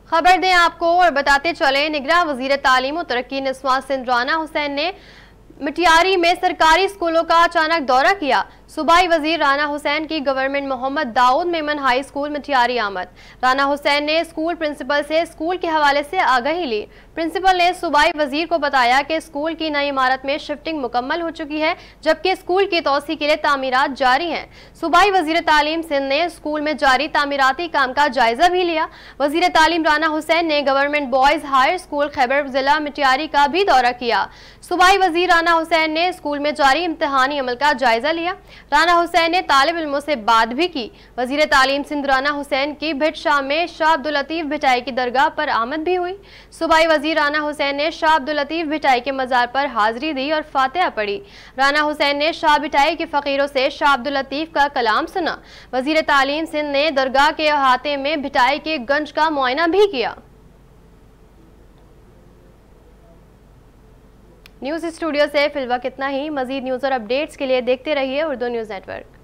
खबर दें आपको और बताते चले, निगरान वजीर तालीम और तरक्की निस्वां सिंध राना हुसैन ने मिटियारी में सरकारी स्कूलों का अचानक दौरा किया। सूबाई वजीर राना हुसैन की government Mohammad Dawood Memon high school Matiari आमद। राना हुसैन ने स्कूल प्रिंसिपल से स्कूल के हवाले से आगाही ली। प्रिंसिपल ने सूबाई वजीर को बताया कि स्कूल की नई इमारत में शिफ्टिंग मुकम्मल हो चुकी है, जबकि स्कूल की तोसी के लिए तामीरात जारी हैं। सूबाई वजीर तालीम सिंध ने स्कूल में जारी तामीराती काम का जायजा भी लिया। वजीर तालीम राना हुसैन ने government boys higher school Khyber जिला मिटियारी का भी दौरा किया। सूबाई वजीर राना हुसैन ने स्कूल में जारी इम्तिहानी अमल का जायजा लिया। राना हुसैन ने तालिब इल्मों से बात भी की। वजीर तालीम सिंध राना हुसैन की भिट शाह में शाह अब्दुल लतीफ भिटाई की दरगाह पर आमद भी हुई। सूबाई वजीर राना हुसैन ने शाह अब्दुल लतीफ भिटाई के मजार पर हाजिरी दी और फातिहा पढ़ी। राना हुसैन ने शाह भिटाई के फकीरों से शाह अब्दुल लतीफ का कलाम सुना। वजीर तालीम सिंध ने दरगाह के अहाते में भिटाई के गंज का मुआयना भी किया। न्यूज़ स्टूडियो से फिलहाल इतना ही। मजीद न्यूज़ और अपडेट्स के लिए देखते रहिए उर्दू न्यूज़ नेटवर्क।